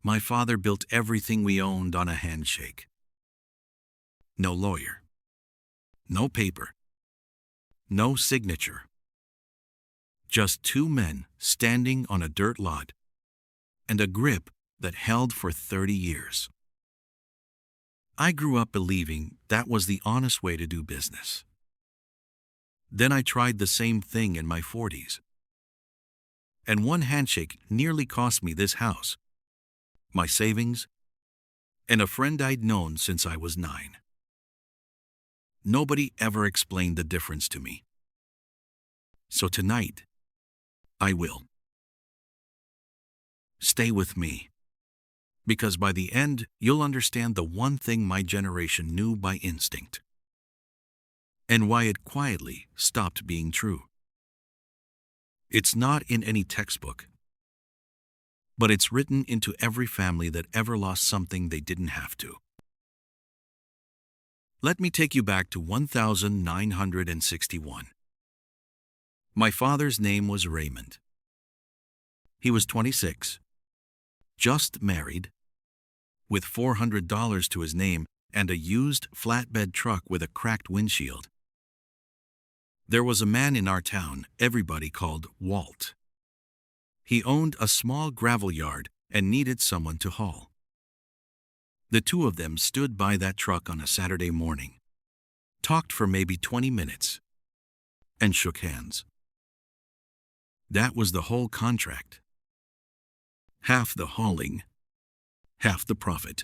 My father built everything we owned on a handshake. No lawyer. No paper. No signature. Just two men standing on a dirt lot and a grip that held for 30 years. I grew up believing that was the honest way to do business. Then I tried the same thing in my 40s. And one handshake nearly cost me this house, my savings, and a friend I'd known since I was 9. Nobody ever explained the difference to me. So tonight, I will. Stay with me, because by the end, you'll understand the one thing my generation knew by instinct, and why it quietly stopped being true. It's not in any textbook, but it's written into every family that ever lost something they didn't have to. Let me take you back to 1961. My father's name was Raymond. He was 26, just married, with $400 to his name and a used flatbed truck with a cracked windshield. There was a man in our town everybody called Walt. He owned a small gravel yard and needed someone to haul. The two of them stood by that truck on a Saturday morning, talked for maybe 20 minutes, and shook hands. That was the whole contract. Half the hauling, half the profit.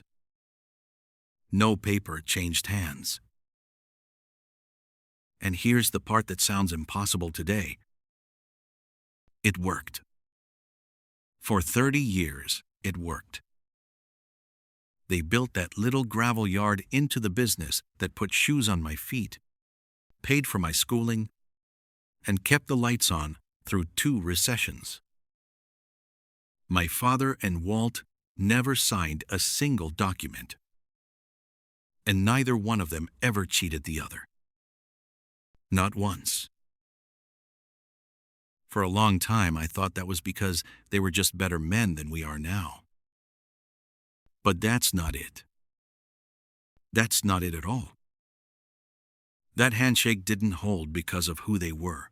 No paper changed hands. And here's the part that sounds impossible today. It worked. For 30 years, it worked. They built that little gravel yard into the business that put shoes on my feet, paid for my schooling, and kept the lights on through 2 recessions. My father and Walt never signed a single document, and neither one of them ever cheated the other. Not once. For a long time, I thought that was because they were just better men than we are now. But that's not it. That's not it at all. That handshake didn't hold because of who they were.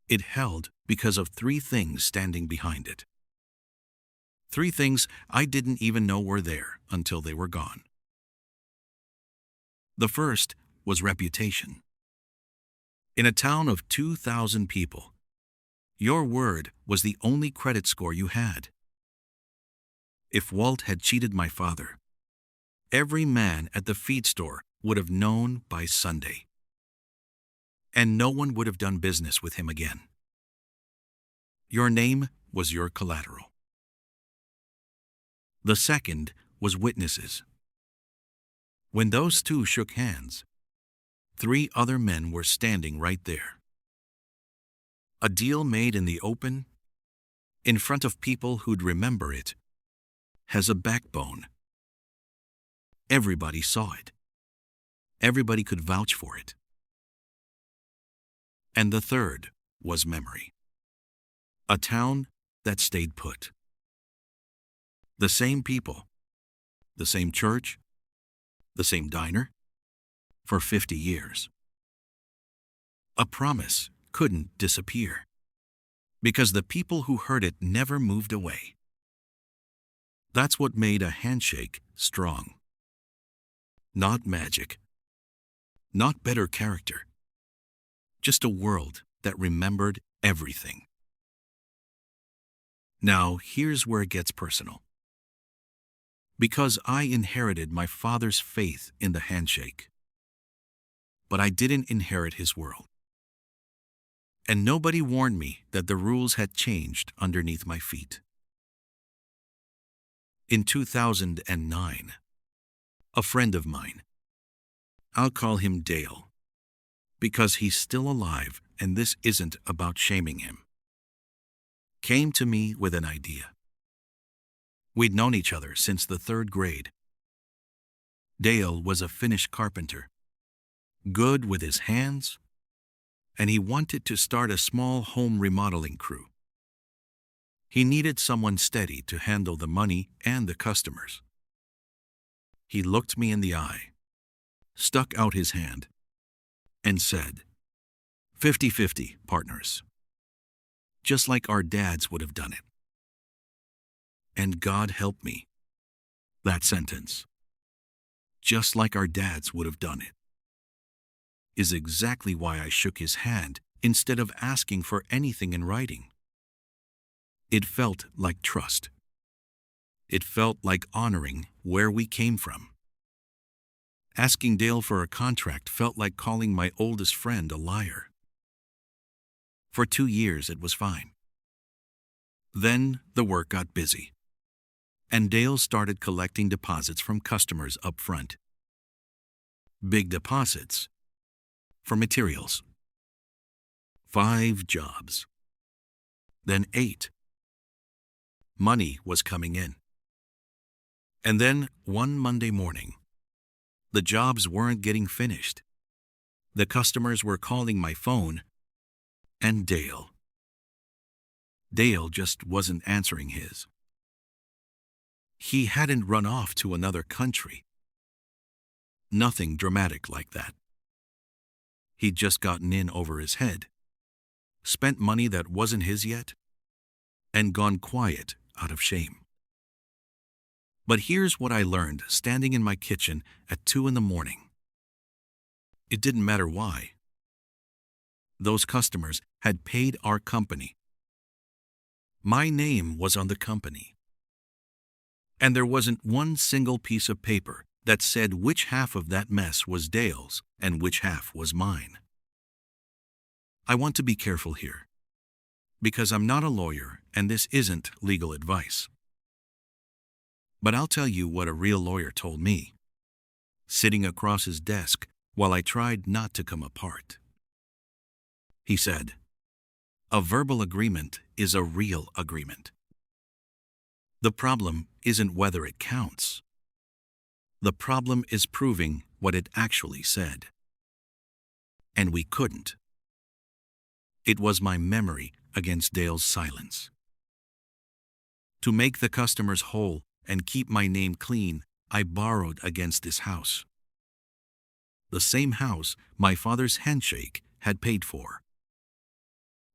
It held because of 3 things standing behind it. 3 things I didn't even know were there until they were gone. The first was reputation. In a town of 2,000 people, your word was the only credit score you had. If Walt had cheated my father, every man at the feed store would have known by Sunday, and no one would have done business with him again. Your name was your collateral. The second was witnesses. When those 2 shook hands, 3 other men were standing right there. A deal made in the open, in front of people who'd remember it, has a backbone. Everybody saw it. Everybody could vouch for it. And the third was memory. A town that stayed put. The same people, the same church, the same diner, for 50 years. A promise couldn't disappear, because the people who heard it never moved away. That's what made a handshake strong. Not magic, not better character, just a world that remembered everything. Now, here's where it gets personal. Because I inherited my father's faith in the handshake, but I didn't inherit his world. And nobody warned me that the rules had changed underneath my feet. In 2009, a friend of mine, I'll call him Dale, because he's still alive and this isn't about shaming him, came to me with an idea. We'd known each other since the 3rd grade. Dale was a Finnish carpenter, good with his hands, and he wanted to start a small home remodeling crew. He needed someone steady to handle the money and the customers. He looked me in the eye, stuck out his hand, and said, 50-50, partners. Just like our dads would have done it. And God help me. That sentence, just like our dads would have done it, is exactly why I shook his hand instead of asking for anything in writing. It felt like trust. It felt like honoring where we came from. Asking Dale for a contract felt like calling my oldest friend a liar. For 2 years it was fine. Then the work got busy, and Dale started collecting deposits from customers up front. Big deposits for materials. 5 jobs. Then 8. Money was coming in. And then one Monday morning, the jobs weren't getting finished. The customers were calling my phone, and Dale just wasn't answering his. He hadn't run off to another country. Nothing dramatic like that. He'd just gotten in over his head, spent money that wasn't his yet, and gone quiet out of shame. But here's what I learned standing in my kitchen at 2 in the morning. It didn't matter why. Those customers had paid our company. My name was on the company. And there wasn't one single piece of paper that said which half of that mess was Dale's and which half was mine. I want to be careful here, because I'm not a lawyer and this isn't legal advice. But I'll tell you what a real lawyer told me, sitting across his desk while I tried not to come apart. He said, "A verbal agreement is a real agreement. The problem isn't whether it counts. The problem is proving what it actually said." And we couldn't. It was my memory against Dale's silence. To make the customers whole and keep my name clean, I borrowed against this house. The same house my father's handshake had paid for.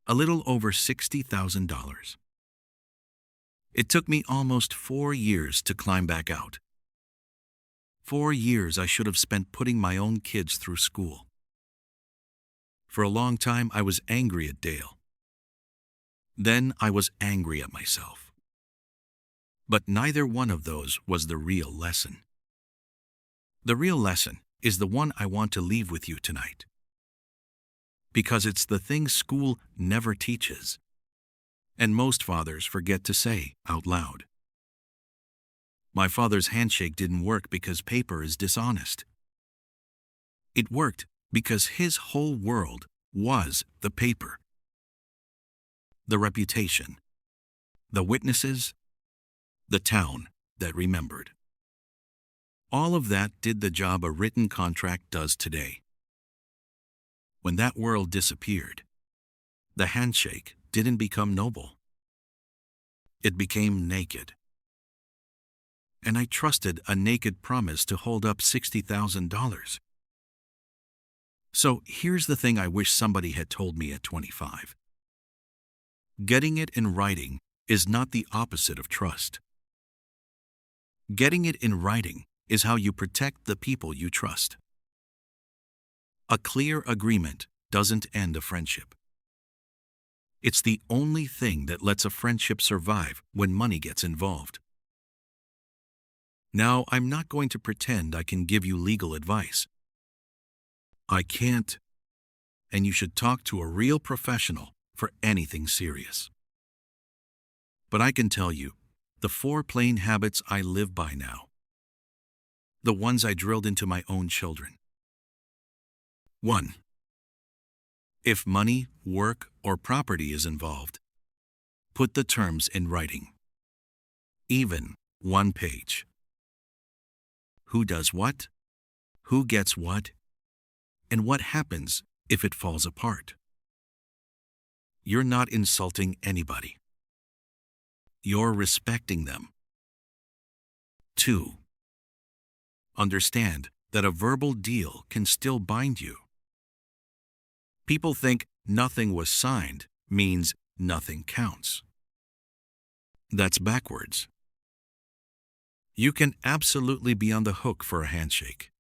A little over $60,000. It took me almost 4 years to climb back out. 4 years I should have spent putting my own kids through school. For a long time I was angry at Dale. Then I was angry at myself. But neither one of those was the real lesson. The real lesson is the one I want to leave with you tonight. Because it's the thing school never teaches, and most fathers forget to say out loud. My father's handshake didn't work because paper is dishonest. It worked because his whole world was the paper. The reputation, the witnesses, the town that remembered. All of that did the job a written contract does today. When that world disappeared, the handshake didn't become noble. It became naked. And I trusted a naked promise to hold up $60,000. So here's the thing I wish somebody had told me at 25. Getting it in writing is not the opposite of trust. Getting it in writing is how you protect the people you trust. A clear agreement doesn't end a friendship. It's the only thing that lets a friendship survive when money gets involved. Now, I'm not going to pretend I can give you legal advice. I can't, and you should talk to a real professional for anything serious. But I can tell you the 4 plain habits I live by now. The ones I drilled into my own children. 1. If money, work, or property is involved, put the terms in writing. Even 1 page. Who does what? Who gets what? And what happens if it falls apart? You're not insulting anybody. you're respecting them. 2. Understand that a verbal deal can still bind you. People think nothing was signed means nothing counts. That's backwards. You can absolutely be on the hook for a handshake.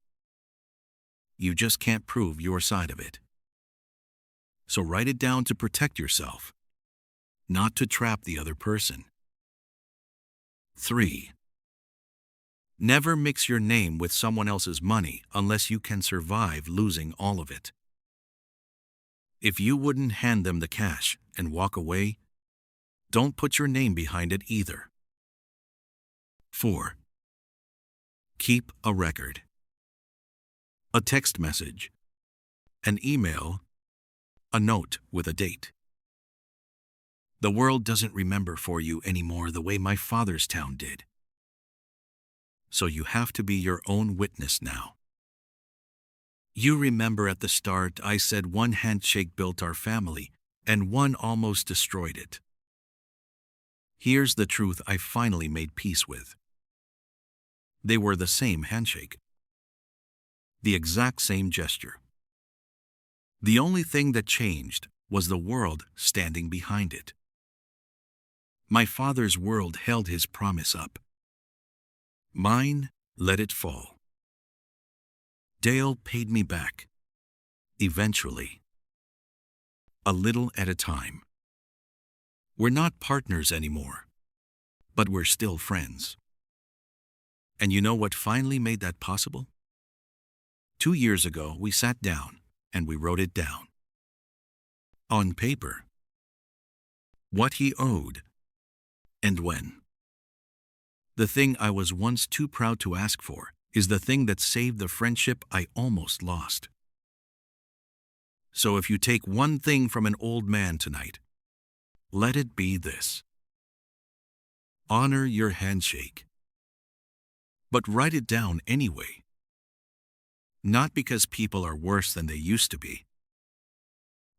You just can't prove your side of it. So write it down to protect yourself, not to trap the other person. 3. Never mix your name with someone else's money unless you can survive losing all of it. If you wouldn't hand them the cash and walk away, don't put your name behind it either. 4. Keep a record. A text message, an email, a note with a date. The world doesn't remember for you anymore the way my father's town did. So you have to be your own witness now. You remember at the start I said one handshake built our family and one almost destroyed it. Here's the truth I finally made peace with. They were the same handshake. The exact same gesture. The only thing that changed was the world standing behind it. My father's world held his promise up. Mine let it fall. Dale paid me back. Eventually. A little at a time. We're not partners anymore, but we're still friends. And you know what finally made that possible? 2 years ago, we sat down and we wrote it down. On paper. What he owed and when. The thing I was once too proud to ask for is the thing that saved the friendship I almost lost. So if you take one thing from an old man tonight, let it be this. Honor your handshake. But write it down anyway. Not because people are worse than they used to be,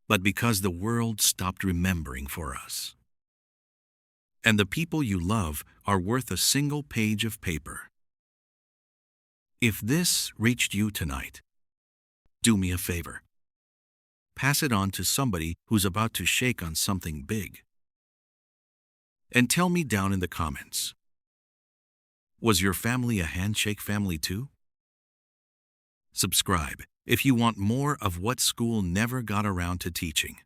but because the world stopped remembering for us. And the people you love are worth a single page of paper. If this reached you tonight, do me a favor. Pass it on to somebody who's about to shake on something big. And tell me down in the comments, was your family a handshake family too? Subscribe if you want more of what school never got around to teaching.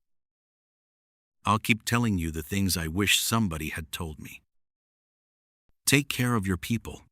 I'll keep telling you the things I wish somebody had told me. Take care of your people.